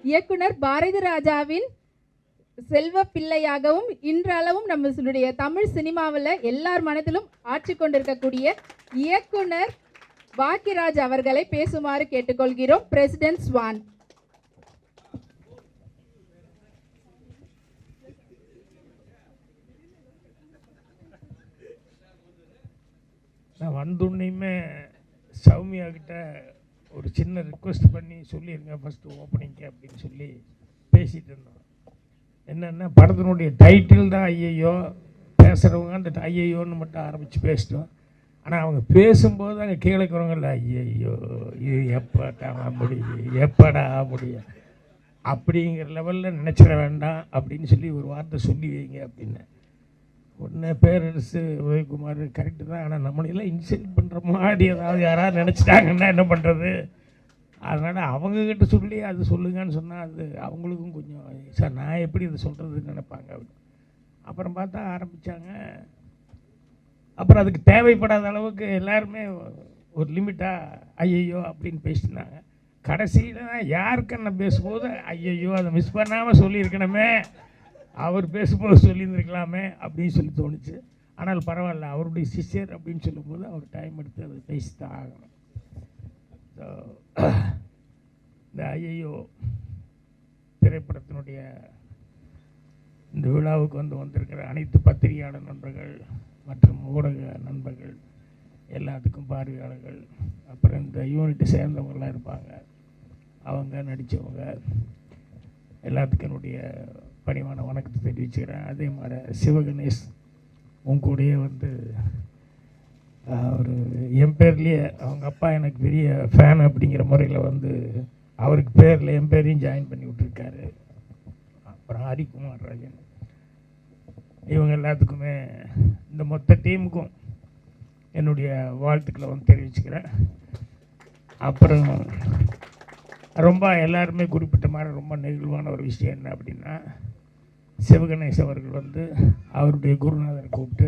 இயக்குனர் பாரதி ராஜாவின் செல்வ பிள்ளையாகவும் இன்றளவும் நம்மளுடைய தமிழ் சினிமாவில் எல்லார் மனதிலும் ஆட்சி கொண்டிருக்கக்கூடிய இயக்குனர் பாக்கியராஜ் அவர்களை பேசுமாறு கேட்டுக்கொள்கிறோம். President Swan. நான் வந்தோன்னையுமே சௌமியா கிட்ட ஒரு சின்ன ரிக்வெஸ்ட் பண்ணி சொல்லியிருங்க ஃபஸ்ட்டு ஓப்பனிங்க்கு அப்படின்னு சொல்லி பேசிகிட்டு இருந்தோம். என்னென்னா படத்தினுடைய டைட்டில் தான் ஐயையோ, பேசுகிறவங்க அந்த ஐயையோன்னு மட்டும் ஆரம்பித்து பேசிட்டோம். ஆனால் அவங்க பேசும்போது அங்கே கீழே இருக்கிறவங்கள ஐயையோ இது எப்படா முடியும் அப்படிங்கிற லெவலில் நினச்சிட வேண்டாம் அப்படின்னு சொல்லி ஒரு வார்த்தை சொல்லி வைங்க அப்படின்னு. உடனே பேரரசு உதயகுமார் கரெக்டு தான், ஆனால் நம்மளையெல்லாம் இன்சல்ட் பண்ணுற மாதிரி ஏதாவது யாராவது நினச்சிட்டாங்கன்னா என்ன பண்ணுறது, அதனால் அவங்கக்கிட்ட சொல்லி அது சொல்லுங்கன்னு சொன்னால் அது அவங்களுக்கும் கொஞ்சம் சார் நான் எப்படி இதை சொல்கிறதுன்னு நினைப்பாங்க அப்படின்னு. அப்புறம் பார்த்தா ஆரம்பித்தாங்க. அப்புறம் அதுக்கு தேவைப்படாத அளவுக்கு எல்லாருமே ஒரு லிமிட்டாக ஐயையோ அப்படின்னு பேசினாங்க. கடைசியில் யாருக்கு என்ன பேசும்போது ஐயையோ அதை மிஸ் பண்ணாமல் சொல்லியிருக்கணுமே, அவர் பேசும்போது சொல்லியிருந்துருக்கலாமே அப்படின்னு சொல்லி தோணுச்சு. ஆனால் பரவாயில்ல, அவருடைய சிஷ்யர் அப்படின்னு சொல்லும்போது அவர் டைம் எடுத்து அதை பேசி தான் ஆகணும். ஸோ இந்த ஐயையோ திரைப்படத்தினுடைய இந்த விழாவுக்கு வந்திருக்கிற அனைத்து பத்திரிகையாளர் நண்பர்கள் மற்றும் ஊடக நண்பர்கள் எல்லாத்துக்கும், பார்வையாளர்கள், அப்புறம் இந்த யூனிட்டை சேர்ந்தவங்களாம் இருப்பாங்க, அவங்க நடித்தவங்க எல்லாத்துக்கும் என்னுடைய பணிவான வணக்கத்தை தெரிவிச்சுக்கிறேன். அதே மாதிரி சிவகணேஷ் உங்க கூடயே ஒரு என் பேர்லேயே அவங்க அப்பா எனக்கு பெரிய ஃபேன் அப்படிங்கிற முறையில் அவருக்கு பேரில் என் பேரையும் ஜாயின் பண்ணி விட்டுருக்காரு. அப்புறம் ஹரிகுமார் ராஜன், இவங்க எல்லாத்துக்குமே இந்த மொத்த டீமுக்கும் என்னுடைய வாழ்த்துக்களை தெரிவிச்சுக்கிறேன். அப்புறம் ரொம்ப எல்லாருமே குறிப்பிட்ட மாதிரி ரொம்ப நெகிழ்வான ஒரு விஷயம் என்ன அப்படின்னா, சிவகணேஷ் அவர்கள் அவருடைய குருநாதரை கூப்பிட்டு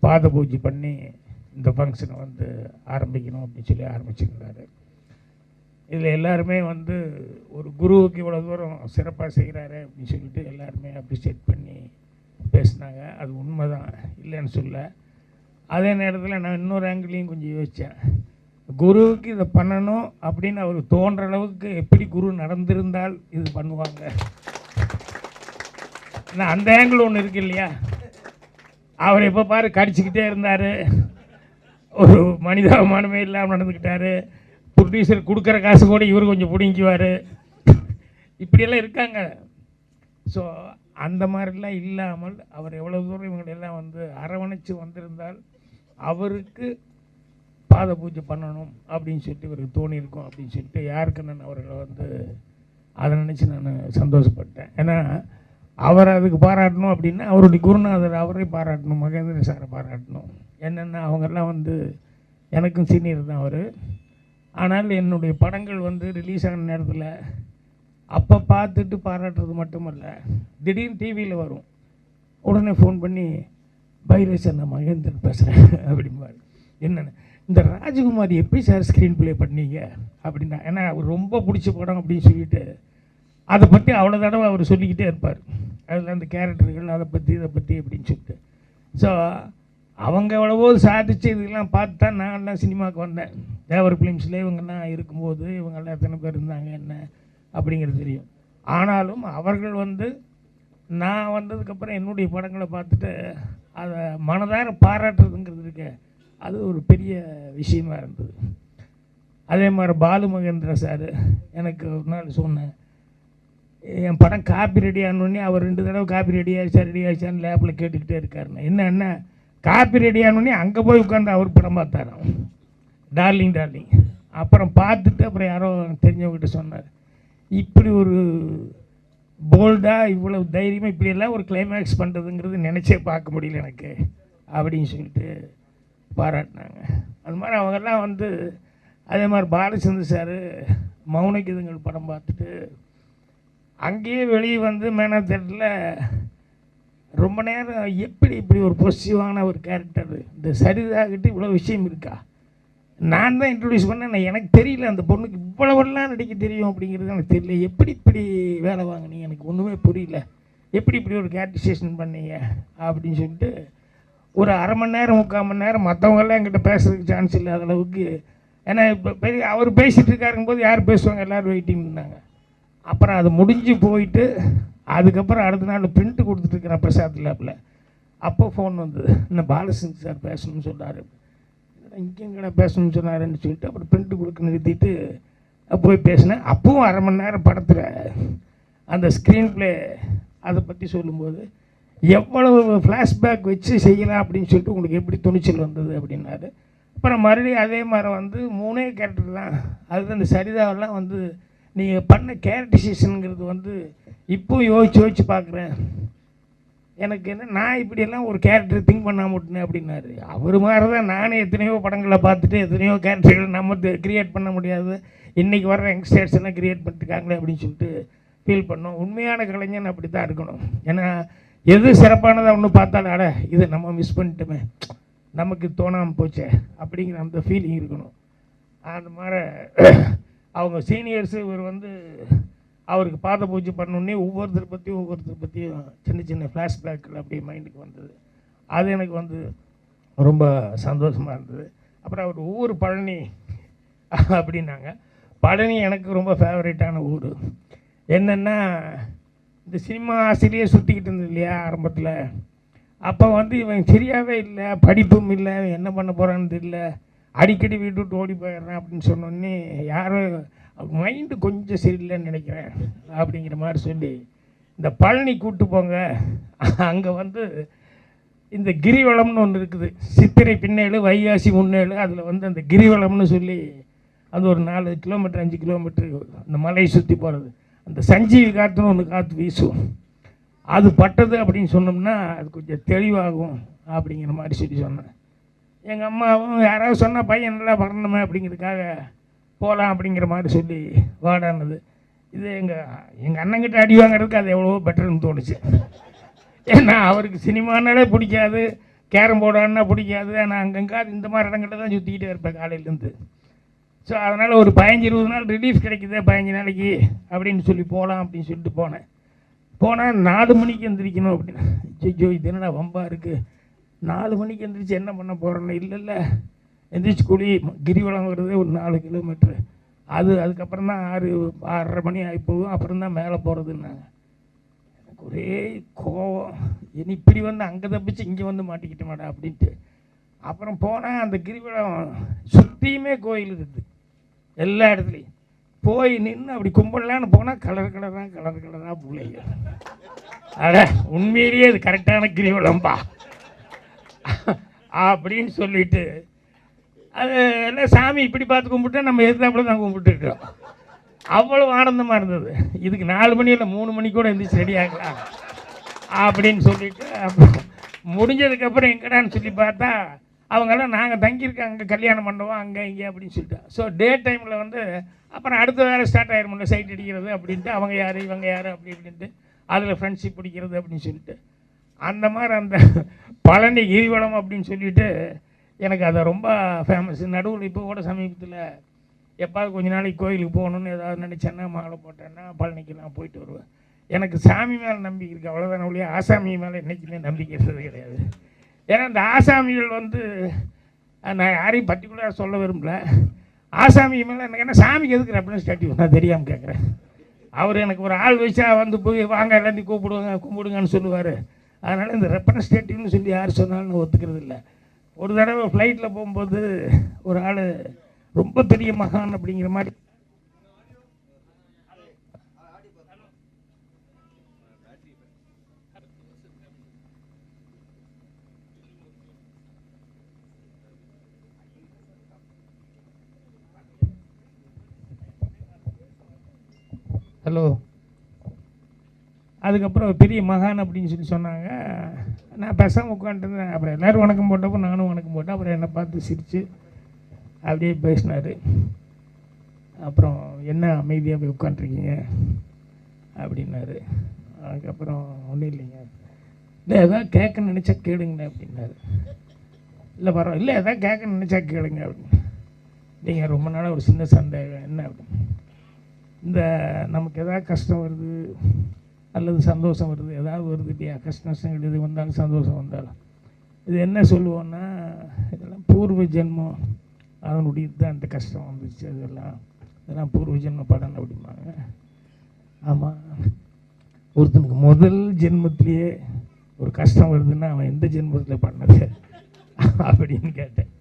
பாத பூஜை பண்ணி இந்த ஃபங்க்ஷனை ஆரம்பிக்கணும் அப்படின்னு சொல்லி ஆரம்பிச்சிருந்தார். இதில் எல்லாருமே ஒரு குருவுக்கு இவ்வளோ தூரம் சிறப்பாக செய்கிறாரு அப்படின்னு சொல்லிட்டு எல்லாருமே அப்ரிஷியேட் பண்ணி பேசினாங்க. அது உண்மை தான், இல்லைன்னு சொல்ல. அதே நேரத்தில் நான் இன்னொரு ஆங்கிளையும் கொஞ்சம் யோசித்தேன். குருவுக்கு இதை பண்ணணும் அப்படின்னு அவருக்கு தோன்ற அளவுக்கு எப்படி குரு நடந்திருந்தால் இது பண்ணுவாங்க. நான் அந்த ஆங்கிள் ஒன்று இருக்கு இல்லையா, அவர் எப்போ பாரு கடிச்சிக்கிட்டே இருந்தார், ஒரு மனிதாபிமானமே இல்லாமல் நடந்துக்கிட்டார், ப்ரொடியூசர் கொடுக்குற காசு கூட இவர் கொஞ்சம் பிடிங்குவார், இப்படியெல்லாம் இருக்காங்க. ஸோ அந்த மாதிரிலாம் இல்லாமல் அவர் எவ்வளோ தூரம் இவங்களெல்லாம் அரவணைச்சு வந்திருந்தால் அவருக்கு பாத பூஜை பண்ணணும் அப்படின்னு சொல்லிட்டு இவருக்கு தோணியிருக்கும் அப்படின்னு சொல்லிட்டு யாருக்கண்ணன் அவர்களை அதை நினச்சி நான் சந்தோஷப்பட்டேன். ஏன்னா அவர் அதுக்கு பாராட்டணும் அப்படின்னா அவருடைய குருநாதர் அவரே பாராட்டணும், மகேந்திர சாரை பாராட்டணும். என்னென்னா அவங்கெல்லாம் எனக்கும் சீனியர் தான் அவர். ஆனால் என்னுடைய படங்கள் ரிலீஸ் ஆன நேரத்தில் அப்போ பார்த்துட்டு பாராட்டுறது மட்டுமல்ல, திடீர்னு டிவியில் வரும், உடனே ஃபோன் பண்ணி பைரே சார் நான் மகேந்திரன் பேசுகிறேன் அப்படிம்பாரு. என்னென்ன இந்த ராஜகுமாரி எப்படி சார் ஸ்க்ரீன் ப்ளே பண்ணீங்க அப்படின்னா, ஏன்னா அவர் ரொம்ப பிடிச்ச படம் அப்படின்னு சொல்லிட்டு அதை பற்றி அவ்வளோ தடவை அவர் சொல்லிக்கிட்டே இருப்பார். அதில் அந்த கேரக்டர்கள் அதை பற்றி இதை பற்றி அப்படின்னு சொல்லிட்டு. ஸோ அவங்க எவ்வளவோ சாதிச்சு இதெல்லாம் பார்த்து தான் நான்லாம் சினிமாவுக்கு வந்தேன். தேவர் ஃபிலிம்ஸில் இவங்கெல்லாம் இருக்கும்போது இவங்கெல்லாம் எத்தனை பேர் இருந்தாங்க என்ன அப்படிங்கிறது தெரியும். ஆனாலும் அவர்கள் நான் வந்ததுக்கப்புறம் என்னுடைய படங்களை பார்த்துட்டு அதை மனதார பாராட்டுறதுங்கிறது இருக்க, அது ஒரு பெரிய விஷயமா இருந்தது. அதே மாதிரி பாலு மகேந்திர சார் எனக்கு ஒரு நாள் சொன்னேன், என் படம் காப்பி ரெடி ஆனோடனே அவர் 2 தடவை காப்பி ரெடி ஆகிடுச்சான்னு லேபில் கேட்டுக்கிட்டே இருக்காருண்ணே. என்ன காப்பி ரெடி ஆனோடனே அங்கே போய் உட்காந்து அவர் படம் பார்த்தாராம், டார்லிங். அப்புறம் பார்த்துட்டு அப்புறம் யாரோ தெரிஞ்சவங்ககிட்ட சொன்னார், இப்படி ஒரு போல்டாக இவ்வளோ தைரியமாக இப்படியெல்லாம் ஒரு கிளைமேக்ஸ் பண்ணுறதுங்கிறது நினச்சே பார்க்க முடியல எனக்கு அப்படின்னு சொல்லிட்டு பாராட்டினாங்க. அது மாதிரி அவங்கெல்லாம் அதே மாதிரி பாலச்சந்தர் சார் மௌனகீதங்கள் படம் பார்த்துட்டு அங்கேயே வெளியே மேனா தேட்டரில் ரொம்ப நேரம் எப்படி இப்படி ஒரு பொசிட்டிவான ஒரு கேரக்டர், இந்த சரிதாகிட்டு இவ்வளோ விஷயம் இருக்கா, நான் தான் இன்ட்ரடியூஸ் பண்ணேன். எனக்கு தெரியல அந்த பொண்ணுக்கு இவ்வளவெல்லாம் நடிக்க தெரியும் அப்படிங்கிறது எனக்கு தெரியல. எப்படி இப்படி வேலை வாங்கினீங்க எனக்கு ஒன்றுமே புரியல, எப்படி இப்படி ஒரு கேரக்டரைசேஷன் பண்ணீங்க அப்படின்னு சொல்லிட்டு ஒரு அரை மணி நேரம் 3/4 மணி நேரம் மற்றவங்கெல்லாம் என்கிட்ட பேசுறதுக்கு சான்ஸ் இல்லாத அளவுக்கு. ஏன்னா இப்போ பெரிய அவர் பேசிகிட்டு இருக்காருங்கும்போது யார் பேசுவாங்க, எல்லோரும் வெயிட்டிங் இருந்தாங்க. அப்புறம் அது முடிஞ்சு போயிட்டு அதுக்கப்புறம் அடுத்த நாள் பிரிண்ட்டு கொடுத்துட்ருக்கிறேன் பிரசாத் லேப்பில். அப்போ ஃபோன் வந்தது, இன்னும் பாலசிங் சார் பேசணும்னு சொன்னார். இங்கேங்கடா பேசணும்னு சொன்னாருன்னு சொல்லிட்டு அப்புறம் பிரிண்ட்டு கொடுக்க நிறுத்திட்டு போய் பேசினேன். அப்பவும் அரை மணி நேரம் படத்தில் அந்த ஸ்க்ரீன் ப்ளே அதை பற்றி சொல்லும்போது எவ்வளவு ஃப்ளாஷ்பேக் வச்சு செய்யலாம் அப்படின்னு சொல்லிட்டு உங்களுக்கு எப்படி துணிச்சல் வந்தது அப்படின்னாரு. அப்புறம் மறுபடியும் அதே மாதிரி வந்து 3 கேரக்டர் தான். அது அந்த சரிதாவெல்லாம் வந்து நீங்கள் பண்ண கேரக்டரைசேஷனுங்கிறது வந்து இப்போவும் யோசிச்சு பார்க்குறேன். எனக்கு என்ன, நான் இப்படியெல்லாம் ஒரு கேரக்டர் திங்க் பண்ணாம விட்டேன் அப்படின்னாரு. அவர் மாதிரி தான் நானே எத்தனையோ படங்களை பார்த்துட்டு எத்தனையோ கேரக்டர்கள் நம்ம கிரியேட் பண்ண முடியாது, இன்றைக்கி வர்ற யங்ஸ்டர்ஸ் எல்லாம் கிரியேட் பண்ணிட்டுருக்காங்களே அப்படின்னு சொல்லிட்டு ஃபீல் பண்ணோம். உண்மையான கலைஞன் அப்படி தான் இருக்கணும். ஏன்னா எது சிறப்பானதாக ஒன்று பார்த்தாலும் அட இதை நம்ம மிஸ் பண்ணிட்டோமே, நமக்கு தோணாமல் போச்சே அப்படிங்கிற அந்த ஃபீலிங் இருக்கணும். அந்த மாதிரி அவங்க சீனியர்ஸு இவர் வந்து அவருக்கு பாத பூஜை பண்ணோன்னே ஒவ்வொருத்தர் பற்றியும் சின்ன சின்ன ஃப்ளாஷ்பேக்கில் அப்படியே மைண்டுக்கு வந்தது. அது எனக்கு வந்து ரொம்ப சந்தோஷமாக இருந்தது. அப்புறம் அவர் ஊர் பழனி அப்படின்னாங்க. பழனி எனக்கு ரொம்ப ஃபேவரேட்டான ஊர். என்னென்னா இந்த சினிமா ஆசையிலேயே சுற்றிக்கிட்டு இருந்தது இல்லையா ஆரம்பத்தில். அப்போ வந்து இவன் சரியாகவே இல்லை, படிப்பும் இல்லை, என்ன பண்ண போகிறான்னு தெரியல, அடிக்கடி வீட்டு விட்டு ஓடி போயிடுறான் அப்படின்னு சொன்னோடனே யாரும் மைண்டு கொஞ்சம் சரியில்லைன்னு நினைக்கிறேன் அப்படிங்கிற மாதிரி சொல்லி இந்த பழனி கூப்பிட்டு போங்க, அங்கே வந்து இந்த கிரிவலம்னு ஒன்று இருக்குது, சித்திரை பின்னேழு வைகாசி முன்னேழு, அதில் வந்து அந்த கிரிவலம்னு சொல்லி அது ஒரு 4 கிலோமீட்டர் 5 கிலோமீட்டர் அந்த மலையை சுற்றி போகிறது. அந்த சஞ்சீவி காற்றுன்னு ஒன்று காற்று வீசும், அது பட்டது அப்படின்னு சொன்னோம்னா அது கொஞ்சம் தெளிவாகும் அப்படிங்கிற மாதிரி சொல்லி சொன்னேன். எங்கள் அம்மாவும் யாராவது சொன்னால் பையன் நல்லா வரணுமே அப்படிங்கிறதுக்காக போகலாம் அப்படிங்கிற மாதிரி சொல்லி வாடானது. இது எங்கள் அண்ணங்கிட்ட அடி வாங்கிறதுக்கு அது எவ்வளவோ பெட்டர்னு தோணுச்சு. ஏன்னா அவருக்கு சினிமானாலே பிடிக்காது, கேரம் போர்டானா பிடிக்காது. ஆனால் அங்கங்காது இந்த மாதிரி இடங்கள்ல தான் சுற்றிக்கிட்டே இருப்பேன் காலையிலேருந்து. ஸோ அதனால் ஒரு 15-20 நாள் ரிலீஃப் கிடைக்குது, 15 நாளைக்கு அப்படின்னு சொல்லி போகலாம் அப்படின்னு சொல்லிட்டு போனால் 4 மணிக்கு எந்திரிக்கணும் அப்படின்னு. ஐயோ இது என்னடா வம்பா இருக்குது, 4 மணிக்கு எந்திரிச்சு என்ன பண்ண போகிறேன்னு. இல்லை எந்திரிச்சு கூடி கிரிவலம் வருது ஒரு 4 கிலோமீட்ரு, அதுக்கப்புறம் தான் 6:30 மணி ஆகி போகும், அப்புறம் தான் மேலே போகிறதுன்னாங்க. எனக்கு ஒரே கோவம், இனி இப்படி வந்து அங்கே தப்பிச்சு இங்கே வந்து மாட்டிக்கிட்ட மாட்டா அப்படின்ட்டு. அப்புறம் போனால் அந்த கிரிவலம் சுற்றியுமே கோயில் இருக்குது, எல்லா இடத்துலையும் போய் நின்று அப்படி கும்பிடலான்னு போனால் கலர் கலராக பிள்ளைங்க. அட உண்மையிலேயே அது கரெக்டான கிரிவலம்பா அப்படின்னு சொல்லிட்டு அது எல்லாம் சாமி இப்படி பார்த்து கும்பிட்டா நம்ம எதிர்த்தாப்புல தான் கும்பிட்டுருக்கோம். அவ்வளோ ஆனந்தமாக இருந்தது. இதுக்கு 4 மணி இல்லை 3 மணி கூட எந்திரிச்சு ரெடி ஆகலாம் அப்படின்னு சொல்லிட்டு அப்புறம் முடிஞ்சதுக்கப்புறம் எங்கடான்னு சொல்லி பார்த்தா அவங்கெல்லாம் நாங்கள் தங்கியிருக்காங்க கல்யாண மண்டபம் அங்கே இங்கே அப்படின்னு சொல்லிட்டு. ஸோ டே டைமில் வந்து அப்புறம் அடுத்த வேலை ஸ்டார்ட் ஆகிருமில்ல, சைட் அடிக்கிறது அப்படின்ட்டு, அவங்க யார் இவங்க யார் அப்படி இப்படின்ட்டு அதில் ஃப்ரெண்ட்ஷிப் பிடிக்கிறது அப்படின்னு சொல்லிட்டு அந்த மாதிரி அந்த பழனி கிரிவலம் அப்படின்னு சொல்லிட்டு எனக்கு அதை ரொம்ப ஃபேமஸ். நடுவில் இப்போ கூட சமீபத்தில் எப்பாவது கொஞ்ச நாளைக்கு கோயிலுக்கு போகணுன்னு ஏதாவது நினச்சேன்னா மாலை போட்டேன்னா பழனிக்கு நான் போயிட்டு வருவேன். எனக்கு சாமி மேலே நம்பிக்கை இருக்குது, அவ்வளோதான். ஒழிய ஆசாமி மேலே என்றைக்குமே நம்பிக்கை இருக்கிறது கிடையாது. ஏன்னா இந்த ஆசாமிகள் வந்து நான் யாரையும் பர்டிகுலராக சொல்ல விரும்பல, ஆசாமி மேலே எனக்கு என்ன சாமிக்கு எதுக்கு ரெப்ரஸன்டேட்டிவ் நான் தெரியாமல் கேட்குறேன். அவர் எனக்கு ஒரு ஆள் வச்சா வந்து போய் வாங்க எல்லாத்தையும் கும்பிடுங்கன்னு சொல்லுவார். அதனால் இந்த ரெப்ரஸன்டேட்டிவ்னு சொல்லி யார் சொன்னாலும் ஒத்துக்கிறது இல்லை. ஒரு தடவை ஃப்ளைட்டில் போகும்போது ஒரு ஆள் ரொம்ப பெரிய மகான் அப்படிங்கிற மாதிரி ஹலோ அதுக்கப்புறம் பெரிய மகான் அப்படின்னு சொல்லி சொன்னாங்க. நான் பேசாமல் உட்காந்துருந்தேன். அப்புறம் எல்லோரும் வணக்கம் போட்டப்போ நானும் வணக்கம் போட்டேன். அப்புறம் என்னை பார்த்து சிரித்து அப்படியே பேசினார். அப்புறம் என்ன அமைதியாக போய் உட்காண்ட்ருக்கீங்க அப்படின்னாரு. அதுக்கப்புறம் ஒன்றும் இல்லைங்க, இல்லை எதாவது கேட்க நினச்சா கேளுங்க அப்படின்னாரு. இல்லை பரவாயில்ல, இல்லை எதாவது கேட்க நினச்சா கேளுங்க அப்படின்னு. நீங்கள் ரொம்ப நாளாக ஒரு சின்ன சந்தேகம் என்ன அப்படின்னு. இந்த நமக்கு எதாவது கஷ்டம் வருது அல்லது சந்தோஷம் வருது, ஏதாவது வருது இல்லையா, கஷ்ட நஷ்டங்கள் எது வந்தாலும் சந்தோஷம் வந்தாலும் இது என்ன சொல்லுவோன்னா, இதெல்லாம் பூர்வ ஜென்மம், அதனுடைய தான் அந்த கஷ்டம் வந்துச்சு, இதெல்லாம் பூர்வ ஜென்ம பலன் அப்படிம்பாங்க. ஆமாம், ஒருத்தனுக்கு முதல் ஜென்மத்திலேயே ஒரு கஷ்டம் வருதுன்னா அவன் எந்த ஜென்மத்தில் பண்ணது அப்படின்னு கேட்டேன்.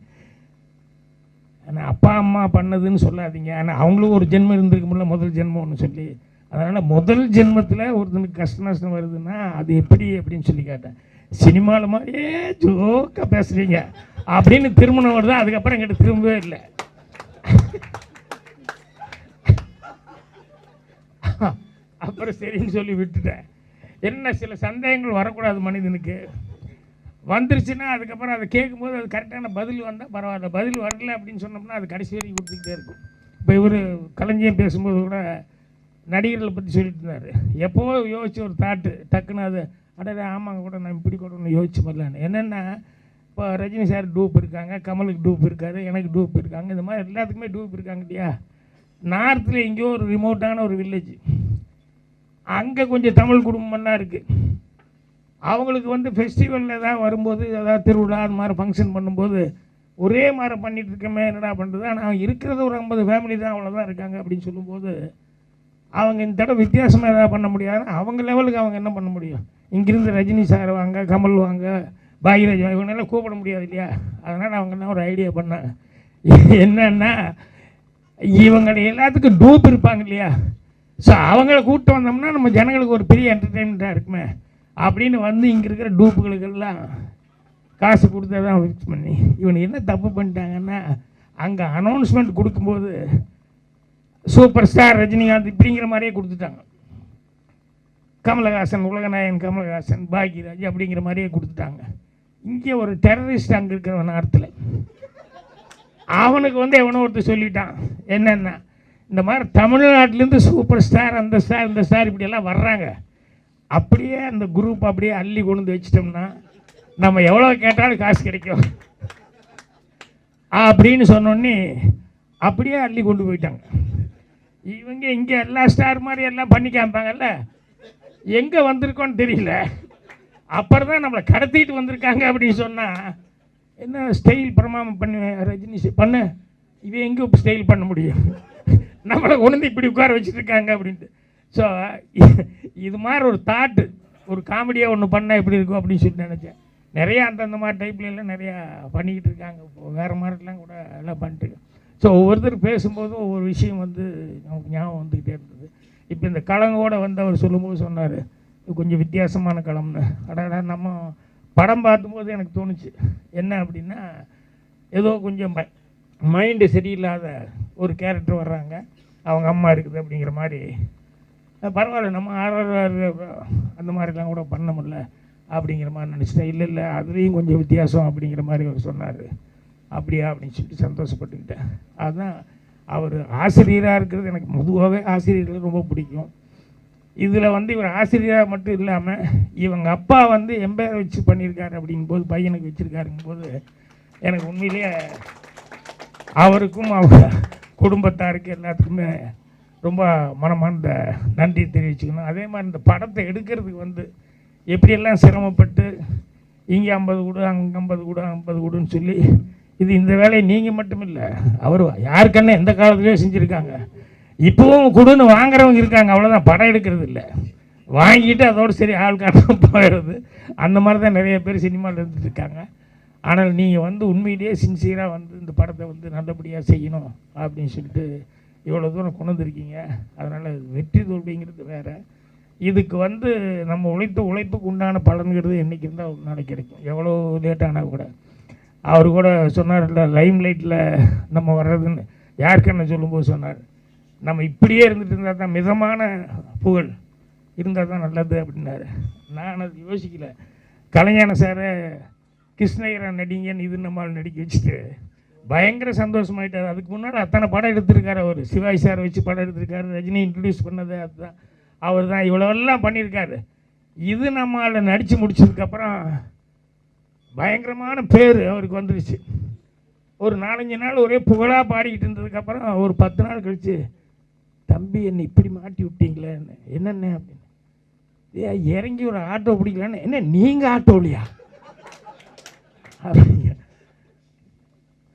ஆனால் அப்பா அம்மா பண்ணதுன்னு சொல்லாதீங்க, ஆனால் அவங்களும் ஒரு ஜென்மம் இருந்திருக்குமில்ல, முதல் ஜென்மம்னு சொல்லி. அதனால் முதல் ஜென்மத்தில் ஒருத்தனுக்கு கஷ்ட நஷ்டம் வருதுன்னா அது எப்படி அப்படின்னு சொல்லி கேட்டேன். சினிமாவில் மாதிரியே ஜோக்காக பேசுகிறீங்க அப்படின்னு திருமணம் வருது, அதுக்கப்புறம் என்கிட்ட திரும்பவே இல்லை. அப்புறம் சரின்னு சொல்லி விட்டுட்டேன். என்ன சில சந்தேகங்கள் வரக்கூடாது மனிதனுக்கு, வந்துருச்சுன்னா அதுக்கப்புறம் அதை கேட்கும்போது அது கரெக்டான பதில் வந்தால் பரவாயில்ல, பதில் வரல அப்படின்னு சொன்னோம்னா அது கடைசி வரைக்கும் கொடுத்துக்கிட்டே இருக்கும். இப்போ இவர் கலைஞர் பேசும்போது கூட நடிகர்களை பற்றி சொல்லிட்டு இருந்தார். எப்போவோ யோசிச்சு ஒரு தாட்டு டக்குன்னு அது அடடே ஆமாங்க கூட நான் இப்படி கூட ஒன்று யோசிச்சு வரலான்னு. என்னென்னா இப்போ ரஜினி சார் டூப் இருக்காங்க, கமலுக்கு டூப் இருக்காரு, எனக்கு டூப் இருக்காங்க, இந்த மாதிரி எல்லாத்துக்குமே டூப் இருக்காங்க இல்லையா. நார்த்தில் எங்கேயோ ஒரு ரிமோட்டான ஒரு வில்லேஜ், அங்கே கொஞ்சம் தமிழ் குடும்பம்லாம் இருக்குது. அவங்களுக்கு வந்து ஃபெஸ்டிவல் ஏதாவது வரும்போது, ஏதாவது திருவிழா அது மாதிரி ஃபங்க்ஷன் பண்ணும்போது ஒரே மாதிரி பண்ணிகிட்டு இருக்கமே, என்னடா பண்ணுறது, ஆனால் இருக்கிறது ஒரு 50 ஃபேமிலி தான், அவ்வளோதான் இருக்காங்க அப்படின்னு சொல்லும்போது அவங்க இந்த தடவை வித்தியாசமாக எதாவது பண்ண முடியாது. அவங்க லெவலுக்கு அவங்க என்ன பண்ண முடியும்? இங்கிருந்து ரஜினி சார் வாங்க, கமல் வாங்க, பாக்யராஜ் இவங்கெல்லாம் கூப்பிட முடியாது இல்லையா. அதனால் அவங்க என்ன ஒரு ஐடியா பண்ணாங்க, என்னன்னா இவங்க எல்லாத்துக்கும் டூப் இருப்பாங்க இல்லையா, ஸோ அவங்கள கூப்பிட்டு வந்தோம்னா நம்ம ஜனங்களுக்கு ஒரு பெரிய என்டர்டெயின்மெண்ட்டாக இருக்குமே அப்படின்னு வந்து இங்கே இருக்கிற டூப்புகளுக்கெல்லாம் காசு கொடுத்தா தான் ஃபிக்ஸ் பண்ணி. இவனுக்கு என்ன தப்பு பண்ணிட்டாங்கன்னா, அங்கே அனௌன்ஸ்மெண்ட் கொடுக்கும்போது சூப்பர் ஸ்டார் ரஜினிகாந்த் இப்படிங்கிற மாதிரியே கொடுத்துட்டாங்க. கமலஹாசன், உலகநாயகன் கமலஹாசன், பாக்யராஜ் அப்படிங்கிற மாதிரியே கொடுத்துட்டாங்க. இங்கே ஒரு டெரரிஸ்ட் அங்கே இருக்கிற நார்த்தில், அவனுக்கு வந்து எவனோ ஒருத்தர் சொல்லிட்டான் என்னென்னா, இந்த மாதிரி தமிழ்நாட்டிலேருந்து சூப்பர் ஸ்டார் அந்த ஸ்டார் இந்த ஸ்டார் இப்படியெல்லாம் வர்றாங்க, அப்படியே அந்த குரூப் அப்படியே அள்ளி கொண்டு வந்து வச்சிட்டோம்னா நம்ம எவ்வளோ கேட்டாலும் காசு கிடைக்கும் அப்படின்னு சொன்னோன்னே அப்படியே அள்ளி கொண்டு போயிட்டாங்க. இவங்க இங்கே எல்லா ஸ்டார் மாதிரி எல்லாம் பண்ணி காமிப்பாங்கல்ல, எங்கே வந்திருக்கோன்னு தெரியல, அப்புறம் தான் நம்மளை கடத்திட்டு வந்திருக்காங்க அப்படின்னு சொன்னால் என்ன ஸ்டைல் பிரமாணம் பண்ணு ரஜினி பண்ணு, இவன் எங்கே இப்போ ஸ்டைல் பண்ண முடியும், நம்மளை கொண்டு இப்படி உட்கார வச்சுருக்காங்க அப்படின்ட்டு. ஸோ இது மாதிரி ஒரு தாட்டு, ஒரு காமெடியாக ஒன்று பண்ணால் எப்படி இருக்கும் அப்படின்னு சொல்லி நினச்சேன். நிறையா அந்த மாதிரி டைப்லாம் நிறையா பண்ணிக்கிட்டு இருக்காங்க, இப்போ வேறு மாதிரிலாம் கூட எல்லாம் பண்ணிட்டு. ஸோ ஒவ்வொருத்தர் பேசும்போதும் ஒவ்வொரு விஷயம் வந்து நமக்கு ஞாபகம் வந்துக்கிட்டே இருந்தது. இப்போ இந்த களங்கோட வந்து அவர் சொல்லும்போது சொன்னார், இது கொஞ்சம் வித்தியாசமான களம்னு. அடடா, நம்ம படம் பார்க்கும்போது எனக்கு தோணுச்சு என்ன அப்படின்னா, ஏதோ கொஞ்சம் மைண்டு சரியில்லாத ஒரு கேரக்டர் வர்றாங்க, அவங்க அம்மா இருக்குது அப்படிங்கிற மாதிரி. பரவாயில்ல, நம்ம அந்த மாதிரிலாம் கூட பண்ண முடியல அப்படிங்கிற மாதிரி நினச்சிட்டேன். இல்லை இல்லை, அதுலேயும் கொஞ்சம் வித்தியாசம் அப்படிங்கிற மாதிரி அவர் சொன்னார். அப்படியா அப்படின்னு சொல்லிட்டு சந்தோஷப்பட்டுக்கிட்டேன். அதுதான் அவர் ஆசிரியராக இருக்கிறது எனக்கு பொதுவாகவே ஆசிரியர்கள் ரொம்ப பிடிக்கும். இதில் வந்து இவர் ஆசிரியராக மட்டும் இல்லாமல் இவங்க அப்பா வந்து எம்பேரை வச்சு பண்ணியிருக்காரு அப்படிங்கும்போது, பையனுக்கு வச்சுருக்காருங்கும்போது எனக்கு உண்மையிலேயே அவருக்கும் அவர் குடும்பத்தாருக்கு எல்லாத்துக்குமே ரொம்ப மனமார்ந்த நன்றி தெரிவிச்சுக்கணும். அதே மாதிரி இந்த படத்தை எடுக்கிறதுக்கு வந்து எப்படியெல்லாம் சிரமப்பட்டு இங்கே 50 கொடு, அங்கே 50 கொடு, 50 கொடுன்னு சொல்லி, இது இந்த வேலையை நீங்கள் மட்டும் இல்லை, அவர் யாருக்கன்னா எந்த காலத்துலேயே செஞ்சுருக்காங்க. இப்போவும் கொடுன்னு வாங்குறவங்க இருக்காங்க, அவ்வளோதான். படம் எடுக்கிறது இல்லை, வாங்கிட்டு அதோடு சரி ஆள் காட்டும் போயிடுறது. அந்த மாதிரி தான் நிறைய பேர் சினிமாவில் இருந்துட்டு இருக்காங்க. ஆனால் நீங்கள் வந்து உண்மையிலேயே சின்சியராக வந்து இந்த படத்தை வந்து நல்லபடியாக செய்யணும் அப்படின்னு சொல்லிட்டு இவ்வளோ தூரம் கொண்டு வந்திருக்கீங்க. அதனால் வெற்றி தோல்விங்கிறது வேறு. இதுக்கு வந்து நம்ம உழைத்த உழைப்புக்கு உண்டான பலன்கிறது என்றைக்கு இருந்தால் ஒரு நாளைக்கு கிடைக்கும், எவ்வளோ லேட்டானால் கூட. அவர் கூட சொன்னார் இல்லை, லைம் லைட்டில் நம்ம வர்றதுன்னு யாருக்கன்னு சொல்லும்போது சொன்னார், நம்ம இப்படியே இருந்துட்டு இருந்தால் தான், மிதமான புகழ் இருந்தால் தான் நல்லது அப்படின்னாரு. நான் அது யோசிக்கலை. கலைஞான சாரை கிருஷ்ணகிரா நடிங்கன்னு இது நம்மால் நடிக்க வச்சுட்டு பயங்கர சந்தோஷமாயிட்டார். அதுக்கு முன்னாடி அத்தனை படம் எடுத்திருக்காரு அவர். சிவாஜி சாரை வச்சு படம் எடுத்திருக்காரு, ரஜினி இன்ட்ரடியூஸ் பண்ணது அதுதான், அவர் தான் இவ்வளோவெல்லாம் பண்ணியிருக்காரு. இது நம்மளால் நடித்து முடிச்சதுக்கப்புறம் பயங்கரமான பேர் அவருக்கு வந்துருச்சு. ஒரு 4-5 நாள் ஒரே புகழாக பாடிக்கிட்டு இருந்ததுக்கப்புறம் ஒரு 10 நாள் கழித்து, தம்பி என்னை இப்படி மாட்டி விட்டீங்களேன்னு. என்னென்ன அப்படின்னு, இறங்கி ஒரு ஆட்டோ பிடிக்கலான்னு. என்ன நீங்கள் ஆட்டோலையா அப்படிங்க.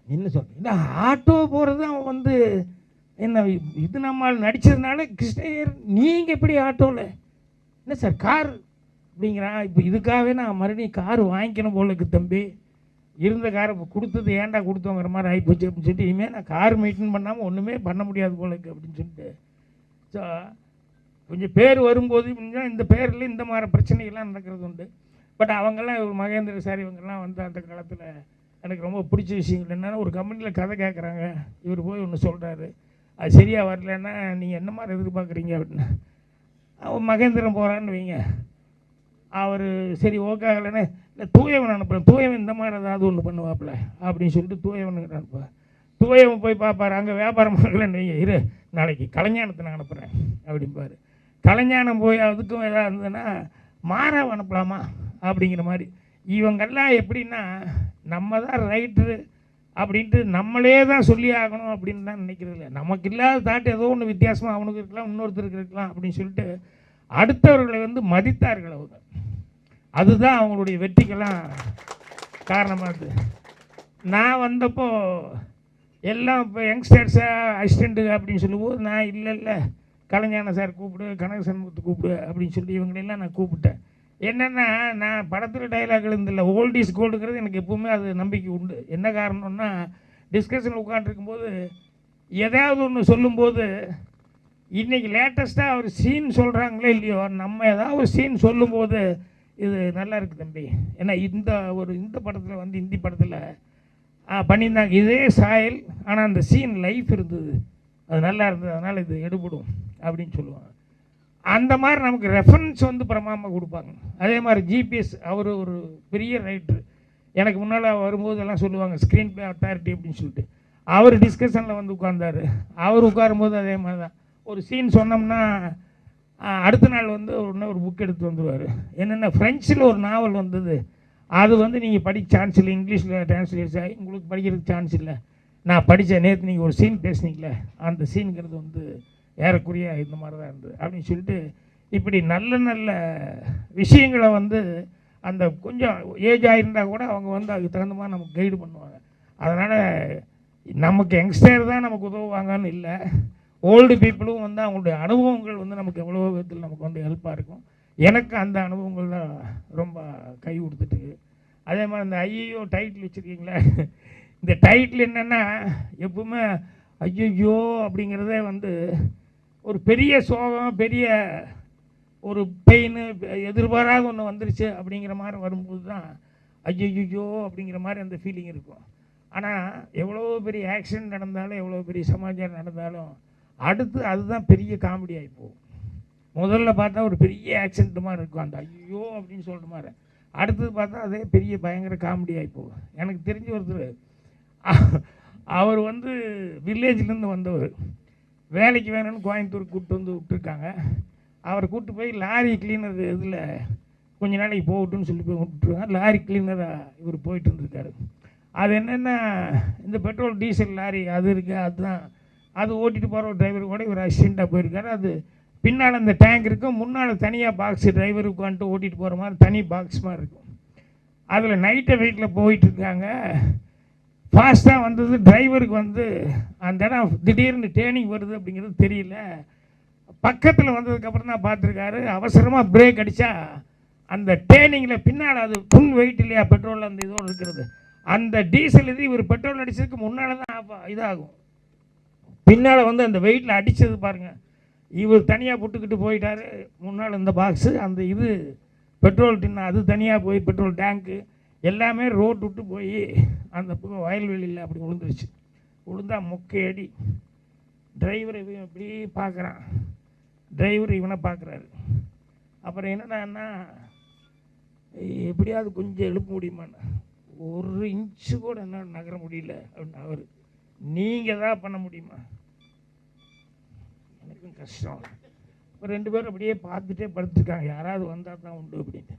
என்ன சொல்கிறீங்க, ஆட்டோ போகிறது அவன் வந்து என்ன இது நம்மால் நடித்ததுனால கிருஷ்ணயர், நீங்கள் எப்படி ஆட்டோவில் என்ன சார் கார் அப்படிங்கிறான். இப்போ இதுக்காகவே நான் மறுபடியும் கார் வாங்கிக்கணும் போல இருக்கு தம்பி, இருந்த காரை இப்போ கொடுத்தது ஏன்டா கொடுத்தோங்கிற மாதிரி ஆகிப்போச்சு அப்படின்னு சொல்லிட்டு, இனிமேல் நான் கார் மெயின்டைன் பண்ணாமல் ஒன்றுமே பண்ண முடியாது போல இருக்கு அப்படின்னு சொல்லிட்டு. ஸோ கொஞ்சம் பேர் வரும்போது கொஞ்சம் இந்த பேரில் இந்த மாதிரி பிரச்சனைகள்லாம் நடக்கிறது உண்டு. பட் அவங்கெல்லாம் ஒரு மகேந்திர சார் இவங்கெல்லாம் வந்து அந்த காலத்தில் எனக்கு ரொம்ப பிடிச்ச விஷயங்கள் என்னென்னா, ஒரு கம்பெனியில் கதை கேட்குறாங்க, இவர் போய் ஒன்று சொல்கிறாரு, அது சரியாக வரலன்னா நீங்கள் என்ன மாதிரி எதிர்பார்க்குறீங்க அப்படின்னு. அவன் மகேந்திரன் போகிறான்னு வைங்க, அவர் சரி ஓகே ஆகலைன்னா, இல்லை தூயவன் அனுப்புகிறேன், தூயவன் இந்த மாதிரி ஏதாவது ஒன்று பண்ணுவாப்புல அப்படின்னு சொல்லிட்டு தூயவனுக்கு அனுப்புவேன். தூயவன் போய் பார்ப்பார், அங்கே வியாபாரம் ஆகலைன்னு வைங்க, இரு நாளைக்கு கலைஞானத்தை நான் அனுப்புகிறேன் அப்படிம்பார். கலைஞானம் போய் அதுக்கும் எதாவது இருந்ததுன்னா மாறாவை அனுப்பலாமா அப்படிங்கிற மாதிரி. இவங்கெல்லாம் எப்படின்னா, நம்ம தான் ரைட்ரு அப்படின்ட்டு நம்மளே தான் சொல்லி ஆகணும் அப்படின்னு தான் நினைக்கிறது இல்லை. நமக்கு இல்லாத தாட்டு ஏதோ ஒன்று வித்தியாசமாக அவனுக்கு இருக்கலாம், இன்னொருத்தருக்கு இருக்கலாம் அப்படின்னு சொல்லிட்டு அடுத்தவர்களை வந்து மதித்தார்கள் அவங்க. அதுதான் அவங்களுடைய வெற்றிக்கெல்லாம் காரணமாக இருக்குது. நான் வந்தப்போ எல்லாம் இப்போ யங்ஸ்டர்ஸாக அசிஸ்டண்ட்டு அப்படின்னு சொல்லும்போது, நான் இல்லை கலைஞான சார் கூப்பிடு, கனக சண்முகத்தை கூப்பிடு அப்படின்னு சொல்லி இவங்களெல்லாம் நான் கூப்பிட்டேன். என்னென்னா, நான் படத்தில் டைலாக் எழுந்தில்ல, ஓல்ட் இஸ் கோல்டுங்கிறது எனக்கு எப்பவுமே அது நம்பிக்கை உண்டு. என்ன காரணம்னா, டிஸ்கஷனில் உட்காந்துருக்கும்போது எதாவது ஒன்று சொல்லும்போது, இன்றைக்கி லேட்டஸ்ட்டாக ஒரு சீன் சொல்கிறாங்களே இல்லையோ, நம்ம ஏதாவது ஒரு சீன் சொல்லும்போது இது நல்லா இருக்குது தம்பி, ஏன்னா இந்த படத்தில் வந்து ஹிந்தி படத்தில் பண்ணியிருந்தாங்க இதே சாயல், ஆனால் அந்த சீன் லைஃப் இருந்தது, அது நல்லா இருந்தது, அதனால் இது எடுபடும் அப்படின்னு சொல்லுவாங்க. அந்த மாதிரி நமக்கு ரெஃபரன்ஸ் வந்து பிரமாமா கொடுப்பாங்க. அதே மாதிரி ஜிபிஎஸ், அவர் ஒரு பெரிய ரைட்ரு, எனக்கு முன்னால் வரும்போது எல்லாம் சொல்லுவாங்க ஸ்க்ரீன் ப்ளே அத்தாரிட்டி அப்படின்னு சொல்லிட்டு. அவர் டிஸ்கஷனில் வந்து உட்கார்ந்தார். அவர் உட்காரும்போது அதே மாதிரி தான் ஒரு சீன் சொன்னோம்னா அடுத்த நாள் வந்து ஒரு புக் எடுத்து வந்துடுவார். என்னென்ன ஃப்ரெஞ்சில் ஒரு நாவல் வந்தது, அது வந்து நீங்கள் படிக்க சான்ஸ் இல்லை, இங்கிலீஷில் டிரான்ஸ்லேட் ஆகி உங்களுக்கு படிக்கிறதுக்கு சான்ஸ் இல்லை, நான் படித்தேன், நேற்று நீங்கள் ஒரு சீன் பேசுனீங்களே அந்த சீனுங்கிறது வந்து ஏறக்குறைய இந்த மாதிரி தான் இருந்தது அப்படின்னு சொல்லிட்டு, இப்படி நல்ல நல்ல விஷயங்களை வந்து அந்த கொஞ்சம் ஏஜ் ஆகிருந்தால் கூட அவங்க வந்து அதுக்கு தகுந்த மாதிரி நமக்கு கைடு பண்ணுவாங்க. அதனால் நமக்கு யங்ஸ்டர் தான் நமக்கு உதவுவாங்கன்னு இல்லை, ஓல்டு பீப்புளும் வந்து அவங்களுடைய அனுபவங்கள் வந்து நமக்கு எவ்வளோ விதத்தில் நமக்கு வந்து ஹெல்ப்பாக இருக்கும். எனக்கு அந்த அனுபவங்கள் தான் ரொம்ப கை கொடுத்துட்டு. அதே மாதிரி இந்த ஐயோ டைட்டில் வச்சுருக்கீங்களே, இந்த டைட்டில் என்னென்னா எப்பவுமே ஐயோ அப்படிங்கிறதே வந்து ஒரு பெரிய சோகம், பெரிய ஒரு பெயின், எதிர்பாராத ஒன்று வந்துருச்சு அப்படிங்கிற மாதிரி வரும்போது தான் ஐயோ அப்படிங்கிற மாதிரி அந்த ஃபீலிங் இருக்கும். ஆனால் எவ்வளோ பெரிய ஆக்சிடென்ட் நடந்தாலும், எவ்வளோ பெரிய சமாச்சாரம் நடந்தாலும் அடுத்து அதுதான் பெரிய காமெடி ஆகி போகும். முதல்ல பார்த்தா ஒரு பெரிய ஆக்சிடென்ட் மாதிரி இருக்கும், அந்த ஐயோ அப்படின்னு சொல்கிற மாதிரி. அடுத்தது பார்த்தா அதே பெரிய பயங்கர காமெடி ஆகி போகும். எனக்கு தெரிஞ்ச ஒருத்தர், அவர் வந்து வில்லேஜ்லேருந்து வந்தவர், வேலைக்கு வேணும்னு கோயம்புத்தூர் கூப்பிட்டு வந்து விட்டுருக்காங்க. அவரை கூப்பிட்டு போய் லாரி கிளீனர் இதில் கொஞ்ச நாளைக்கு போகட்டுன்னு சொல்லி போய் விட்டுருக்காங்க. லாரி கிளீனராக இவர் போயிட்டு இருந்திருக்காரு. அது என்னென்னா, இந்த பெட்ரோல் டீசல் லாரி அது இருக்குது, அதுதான் அது ஓட்டிகிட்டு போகிற ஒரு டிரைவர் கூட இவர் அசிஸ்டண்ட்டாக போயிருக்காரு. அது பின்னால் அந்த டேங்க் இருக்கும், முன்னால் தனியாக பாக்ஸு, டிரைவர் உட்காந்துட்டு ஓட்டிகிட்டு போகிற மாதிரி தனி பாக்ஸ் மாதிரி இருக்கும். அதில் நைட்டை வெயிட்டில் போயிட்டுருக்காங்க. ஃபாஸ்ட்டாக வந்தது, டிரைவருக்கு வந்து அந்த இடம் திடீர்னு டேர்னிங் வருது அப்படிங்கிறது தெரியல. பக்கத்தில் வந்ததுக்கப்புறம் தான் பார்த்துருக்காரு. அவசரமாக பிரேக் அடித்தா அந்த டேர்னிங்கில் பின்னால், அது ஃபுல் வெயிட் இல்லையா பெட்ரோல் அந்த இதோடு இருக்கிறது, அந்த டீசல் இது இவர் பெட்ரோல் அடித்ததுக்கு முன்னால் தான் இதாகும். பின்னால் வந்து அந்த வெயிட்டில் அடித்தது பாருங்கள், இவர் தனியாக புட்டுக்கிட்டு போயிட்டார். முன்னால் இந்த பாக்ஸு, அந்த இது பெட்ரோல் டின்னு அது தனியாக போய் பெட்ரோல் டேங்க்கு எல்லாமே ரோட் விட்டு போய் அந்த பக்கம் வயல்வெளியில் அப்படி விழுந்துருச்சு. விழுந்தா மொக்கையடி. டிரைவர் இவன் இப்படி பார்க்குறான், டிரைவர் இவனை பார்க்குறாரு. அப்புறம் என்னடான்னா, எப்படியாவது கொஞ்சம் எழுப்ப முடியுமான்னு, ஒரு இன்ச்சு கூட என்ன நகர முடியல அப்படின்னு. அவர் நீங்கள் தான் பண்ண முடியுமா, எனக்கும் கஷ்டம். இப்போ 2 பேரும் அப்படியே பார்த்துட்டே படுத்துருக்காங்க, யாராவது வந்தால் தான் உண்டு அப்படின்னு.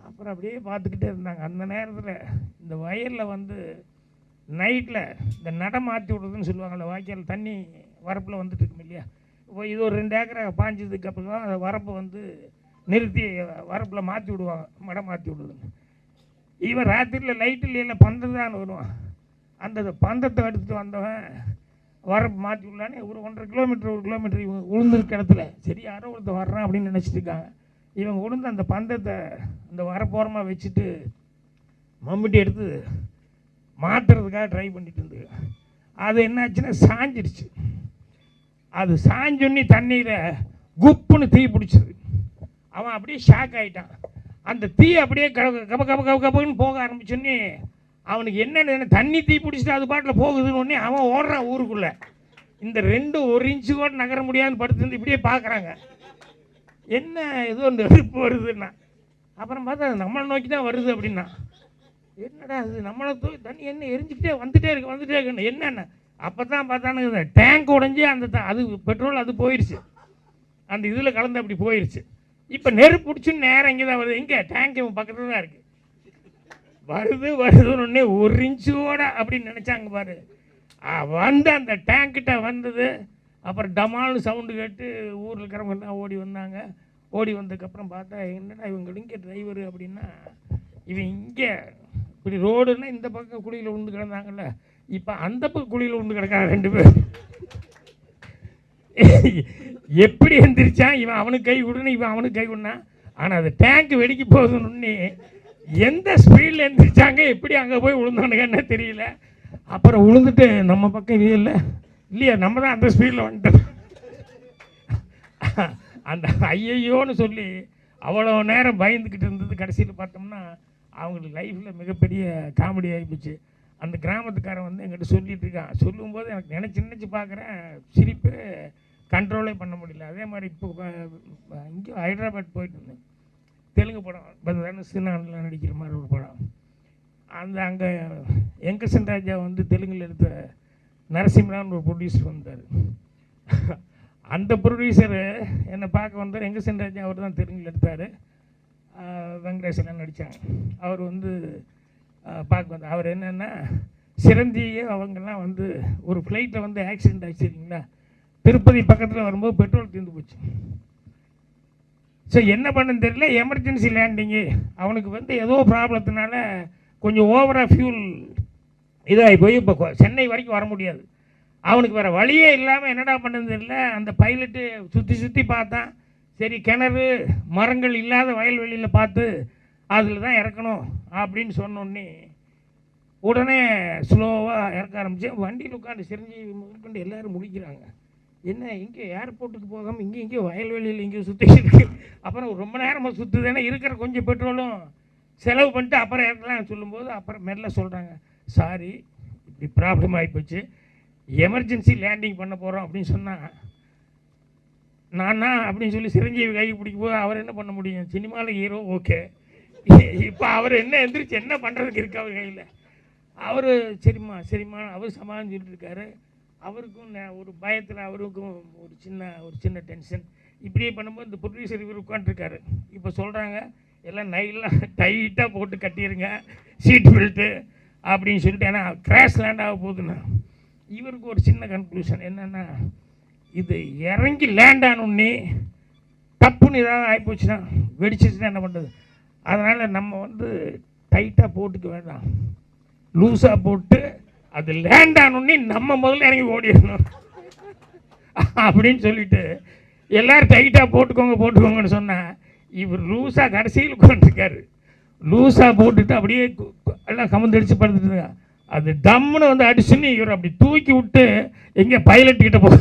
அப்புறம் அப்படியே பார்த்துக்கிட்டே இருந்தாங்க. அந்த நேரத்தில் இந்த வயலில் வந்து நைட்டில் இந்த நட மாற்றி விடுறதுன்னு சொல்லுவாங்கள்ல, வாய்க்கால் தண்ணி வரப்பில் வந்துட்டு இருக்கும் இல்லையா, இப்போ இது ஒரு 2 ஏக்கரை பாஞ்சதுக்கு அப்புறம் தான் அந்த வரப்பை வந்து நிறுத்தி வரப்பில் மாற்றி விடுவாங்க, மடம் மாற்றி விடுதுன்னு. இவன் ராத்திரியில் லைட்டு இல்லையில பந்தம் தான் வருவான். அந்த பந்தத்தை எடுத்துகிட்டு வந்தவன் வரப்பு மாற்றி விடலான்னு ஒரு 1.5 கிலோமீட்டர் 1 கிலோமீட்டர் இவங்க உளுந்துருக்க இடத்துல சரி யாரோ ஒருத்தர் வர்றான் அப்படின்னு நினச்சிட்டு இருக்காங்க. இவங்க உளுந்து அந்த பந்தத்தை அந்த வரப்போரமாக வச்சுட்டு மம்முட்டி எடுத்து மாற்றுறதுக்காக ட்ரை பண்ணிட்டு இருந்தது. அது என்னாச்சுன்னா சாஞ்சிடுச்சு. அது சாஞ்சொன்னி தண்ணியில் குப்புன்னு தீ பிடிச்சது. அவன் அப்படியே ஷாக் ஆகிட்டான். அந்த தீ அப்படியே கப கப கப கபன்னு போக ஆரம்பிச்சோன்னே அவனுக்கு என்னென்ன தண்ணி தீ பிடிச்சிட்டு அது பாட்டில் போகுதுன்னு ஒன்றே அவன் ஓடுறான் ஊருக்குள்ளே. இந்த 1 இன்ச்சு கூட நகர முடியாதுன்னு படுத்துருந்து இப்படியே பார்க்குறாங்க. என்ன ஏதோ இந்த வெறுப்பு வருதுன்னா, அப்புறம் பார்த்தா அது நம்மளை நோக்கி தான் வருது அப்படின்னா, என்னடா அது நம்மளை தண்ணி என்ன எரிஞ்சுக்கிட்டே வந்துட்டே இருக்குன்னு என்னென்ன அப்போ தான் பார்த்தானுங்க டேங்க் உடஞ்சி அந்த அது பெட்ரோல் அது போயிடுச்சு, அந்த இதில் கலந்து அப்படி போயிடுச்சு. இப்போ நெருப்பு பிடிச்சுன்னு நேரம் இங்கே தான் வருது. எங்கே டேங்க் இவன் பக்கத்தில் தான் இருக்குது. வருதுன்னு 1 இன்ச்சோட அப்படின்னு நினச்சாங்க பாரு. வந்து அந்த டேங்கிட்ட வந்தது. அப்புறம் டமால்னு சவுண்டு கேட்டு ஊரில் இருக்கிறவங்கெல்லாம் ஓடி வந்தாங்க. ஓடி வந்ததுக்கப்புறம் பார்த்தா என்னடா இவங்க இங்கே டிரைவரு அப்படின்னா, இவன் இங்கே இப்படி ரோடுன்னா இந்த பக்கம் குழியில் விழுந்து கிடந்தாங்கல்ல, இப்போ அந்த பக்கம் குழியில் விழுந்து கிடக்காங்க 2 பேர். எப்படி எந்திரிச்சான் இவன் அவனுக்கு கை விடுன்னு இவன் அவனுக்கு கை விடுனான். ஆனால் அது டேங்க் வெடிக்க போகுதுன்னு எந்த ஸ்பீடில் எந்திரிச்சாங்க, எப்படி அங்கே போய் விழுந்தானுங்கன்னு தெரியல. அப்புறம் விழுந்துட்டு நம்ம பக்கம் இது இல்லையா, நம்ம தான் அந்த ஸ்பீடில் வந்துட்டோம். அந்த ஐயையோன்னு சொல்லி அவ்வளோ நேரம் பயந்துக்கிட்டு இருந்தது. கடைசியில் பார்த்தோம்னா அவங்களுக்கு லைஃப்பில் மிகப்பெரிய காமெடி ஆகிப்போச்சு. அந்த கிராமத்துக்காரன் வந்து எங்கிட்ட சொல்லிட்டு இருக்கான். சொல்லும்போது எனக்கு நினச்சி பார்க்குறேன், சிரிப்பு கண்ட்ரோலே பண்ண முடியல. அதே மாதிரி இப்போ இங்கே ஹைதராபாத் போயிட்டு இருந்தேன். தெலுங்கு படம் தனுஷில் நடிக்கிற மாதிரி ஒரு படம். அங்கே வெங்கடேசன் ராஜா வந்து தெலுங்கில் எடுத்த நரசிம்மரான்னு ஒரு ப்ரொடியூசர் வந்தார். அந்த ப்ரொடியூசரு என்னை பார்க்க வந்தார். வெங்கடேசன் ராஜா அவர் தான் தெலுங்கில் எடுத்தார், வெங்கடேசன்லாம் நடித்தாங்க. அவர் வந்து பார்க்க வந்தார். அவர் என்னென்னா சிரஞ்சீவி அவங்கெல்லாம் வந்து ஒரு ஃப்ளைட்டில் வந்து ஆக்சிடெண்ட் ஆகிடுச்சிங்களா, திருப்பதி பக்கத்தில் வரும்போது பெட்ரோல் தீர்ந்து போச்சு. ஸோ என்ன பண்ணுன்னு தெரியல, எமர்ஜென்சி லேண்டிங்கு. அவனுக்கு வந்து ஏதோ ப்ராப்ளத்தினால கொஞ்சம் ஓவராக ஃபியூல் இதாகி போய் இப்போ சென்னை வரைக்கும் வர முடியாது. அவனுக்கு வேறு வழியே இல்லாமல் என்னடா பண்ணுன்னு தெரியல. அந்த பைலட்டு சுற்றி பார்த்தான். சரி கிணறு மரங்கள் இல்லாத வயல்வெளியில் பார்த்து அதில் தான் இறக்கணும் அப்படின்னு சொன்னோடனே உடனே ஸ்லோவாக இறக்க ஆரம்பித்தேன். வண்டியில் உட்காந்து சிரஞ்சீவி முதற்கொண்டு எல்லோரும் முடிக்கிறாங்க. என்ன இங்கே ஏர்போர்ட்டுக்கு போகாமல் இங்கே வயல்வெளியில் இங்கே சுற்றிட்டு இருக்கு. அப்புறம் ரொம்ப நேரமாக சுற்றுதுன்னா இருக்கிற கொஞ்சம் பெட்ரோலும் செலவு பண்ணிட்டு அப்புறம் இறக்கலாம் சொல்லும்போது அப்புறம் மெல்ல சொல்கிறாங்க, சாரி இப்படி ப்ராப்ளம் ஆகிப்போச்சு, எமர்ஜென்சி லேண்டிங் பண்ண போகிறோம் அப்படின்னு சொன்னால் நானா அப்படின்னு சொல்லி சிரஞ்சீவி கை பிடிக்கும் போது அவர் என்ன பண்ண முடியும், சினிமாவில் ஹீரோ ஓகே. இப்போ அவர் என்ன எந்திரிச்சு என்ன பண்ணுறதுக்கு இருக்கு அவர் கையில். அவர் சரிம்மா அவர் சமாதானம் சொல்லிட்டு இருக்காரு. அவருக்கும் ஒரு பயத்தில் அவருக்கும் ஒரு சின்ன டென்ஷன். இப்படியே பண்ணும்போது இந்த ப்ரொடியூசர் இவர் உட்காந்துருக்காரு. இப்போ சொல்கிறாங்க எல்லாம் நைலாம் டைட்டாக போட்டு கட்டிடுங்க சீட் பெல்ட்டு அப்படின்னு சொல்லிட்டு, ஏன்னா கிராஷ் லேண்ட் ஆக போகுதுன்னா. இவருக்கு ஒரு சின்ன கன்க்ளூஷன் என்னென்னா, இது இறங்கி லேண்ட் ஆனோடனே தப்புன்னு ஏதாவது ஆகிப்போச்சுன்னா வெடிச்சிச்சுன்னா என்ன பண்ணுறது. அதனால் நம்ம வந்து டைட்டாக போட்டுக்க வேண்டாம், லூஸாக போட்டு அது லேண்ட் ஆனோடனே நம்ம முதல்ல இறங்கி ஓடிடணும் அப்படின்னு சொல்லிட்டு எல்லோரும் டைட்டாக போட்டுக்கோங்கன்னு சொன்னால் இவர் லூஸாக கடைசியில் உட்காந்துருக்காரு. லூஸாக போட்டுட்டு அப்படியே எல்லாம் கமந்தடிச்சு படுத்துட்டு அது டம்முன்னு வந்து அடிச்சுன்னு இவர் அப்படி தூக்கி விட்டு எங்கே பைலட்டுக்கிட்ட போ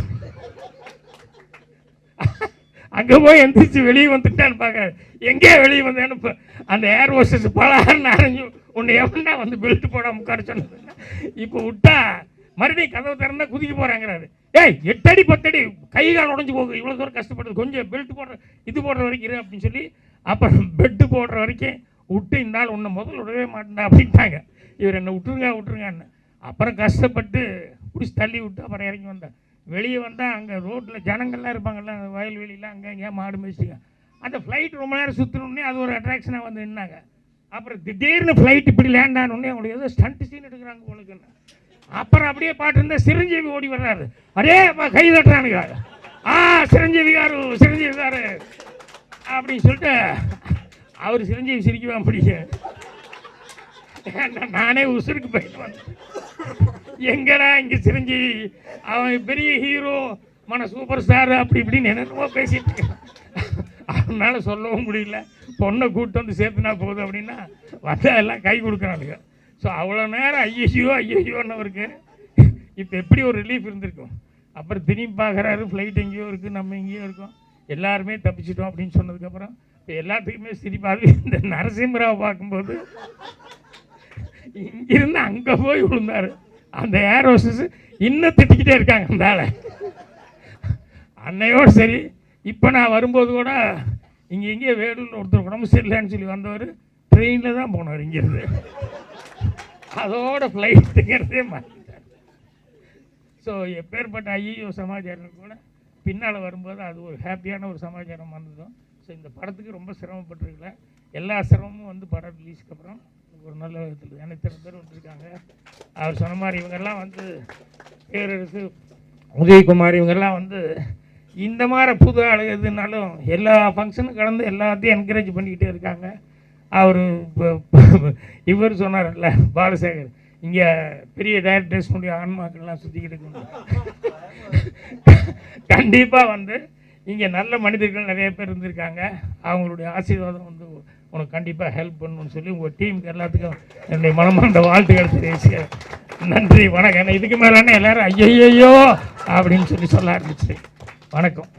அங்கே போய் எந்திரிச்சு வெளியே வந்துட்டான்னு பார்க்க, எங்கேயோ வெளியே வந்தேன்னு இப்போ அந்த ஏர் ஹோஸ்டஸ் பலாருன்னு அரைஞ்சு உன்னை எவனா வந்து பெல்ட் போடாமல் உட்கார சொன்னது. இப்போ விட்டா மறுபடியும் கதவை திறந்தா குதிக்க போகிறாங்கிறாரு. ஏய் 8 அடி 10 அடி கை கால் உடஞ்சி போகுது, இவ்வளோ தூரம் கஷ்டப்படுது, கொஞ்சம் பெல்ட் போடுற வரைக்கும் இரு அப்படின்னு சொல்லி அப்புறம் பெட்டு போடுற வரைக்கும் விட்டு இந்த ஆள் உன்னை முதல்ல விடவே மாட்டேன்டா அப்படின்ட்டாங்க. இவர் என்னை விட்டுருங்கன்னு அப்புறம் கஷ்டப்பட்டு பிடிச்சி தள்ளி விட்டு அப்புறம் இறங்கி வந்தேன். வெளியே வந்தால் அங்கே ரோட்டில் ஜனங்கள்லாம் இருப்பாங்கல்ல, வயல்வெளியில் அங்கே எங்கேயா மாடு மேய்ச்சிங்க. அந்த ஃப்ளைட் ரொம்ப நேரம் சுற்றணுன்னே அது ஒரு அட்ராக்ஷனாக வந்து நின்னாங்க. அப்புறம் திடீர்னு ஃப்ளைட் இப்படி லேண்ட் ஆனோடனே அவங்களுக்கு ஏதோ ஸ்டண்ட் சீன் எடுக்கிறாங்க உனக்குன்னு. அப்புறம் அப்படியே பாட்டு இருந்தால் சிரஞ்சீவி ஓடி வர்றாரு, அரே கை தட்டுறானுங்க, சிரஞ்சீவி காரு அப்படின்னு சொல்லிட்டு அவர் சிரஞ்சீவி சிரிக்குவான் பிடிக்கும். நானே உசுருக்கு போயிட்டு வந்தேன், எங்கடா இங்கே சிரஞ்சீவி, அவன் பெரிய ஹீரோ சூப்பர் ஸ்டார் அப்படி இப்படின்னு என்னென்னமோ பேசிட்டு இருக்கான். அவனால சொல்லவும் முடியல, பொண்ணை கூப்பிட்டு வந்து சேர்த்துனா போதும் அப்படின்னா வந்தால் எல்லாம் கை கொடுக்குறானுங்க. ஸோ அவ்வளோ நேரம் ஐயோன்னவருக்கு இப்போ எப்படி ஒரு ரிலீஃப் இருந்திருக்கும். அப்புறம் திரும்பி பார்க்குறாரு, ஃப்ளைட் எங்கேயோ இருக்குது, நம்ம எங்கேயோ இருக்கோம், எல்லாருமே தப்பிச்சிட்டோம் அப்படின்னு சொன்னதுக்கப்புறம் இப்போ எல்லாத்துக்குமே சிரிப்பாக. இந்த நரசிம்மராவை பார்க்கும்போது இங்கிருந்து அங்கே போய் விழுந்தார். அந்த ஏர் ஹோஸ்டஸ் இன்னும் திட்டிக்கிட்டே இருக்காங்க அந்த ஆளை. அன்னையோடு சரி. இப்போ நான் வரும்போது கூட இங்கே வேலூரில் ஒருத்தர் உடம்பு சரியில்லைன்னு சொல்லி வந்தவர் ட்ரெயினில் தான் போனார் இங்கேருந்து. அதோட ஃப்ளைட்டுங்கிறதே மாற்றிட்டார். ஸோ எப்பேற்பட்ட ஐயோ சமாச்சாரம் கூட பின்னால் வரும்போது அது ஒரு ஹாப்பியான ஒரு சமாச்சாரம் வந்ததும். ஸோ இந்த படத்துக்கு ரொம்ப சிரமப்பட்டிருக்கல. எல்லா சிரமமும் வந்து படம் ரிலீஸ்க்கு அப்புறம் ஒரு நல்ல விதத்தில் எனக்கு இத்தனை பேர் வந்துருக்காங்க. அவர் சொன்ன மாதிரி இவங்கெல்லாம் வந்து பேரரசு, உதயகுமார், இவங்கெல்லாம் வந்து இந்த மாதிரி புது ஆளு எதுனாலும் எல்லா ஃபங்க்ஷனும் கலந்து எல்லாத்தையும் என்கரேஜ் பண்ணிக்கிட்டே இருக்காங்க. அவர் இவர் சொன்னார்ல பாலசேகர், இங்கே பெரிய டைரக்டர்ஸ் முடிய ஆன்மாக்கள்லாம் சுற்றிக்கிட்டு இருக்கணும். கண்டிப்பாக வந்து இங்கே நல்ல மனிதர்கள் நிறைய பேர் இருந்திருக்காங்க. அவங்களுடைய ஆசீர்வாதம் வந்து உனக்கு கண்டிப்பாக ஹெல்ப் பண்ணணும்னு சொல்லி உங்கள் டீமுக்கு எல்லாத்துக்கும் என்னுடைய மனமார்ந்த வாழ்த்துக்கள் தெரிவிச்சு நன்றி, வணக்கம். இதுக்கு மேலே எல்லோரும் ஐயோ அப்படின்னு சொல்லி சொல்ல ஆரம்பிச்சு. வணக்கம்.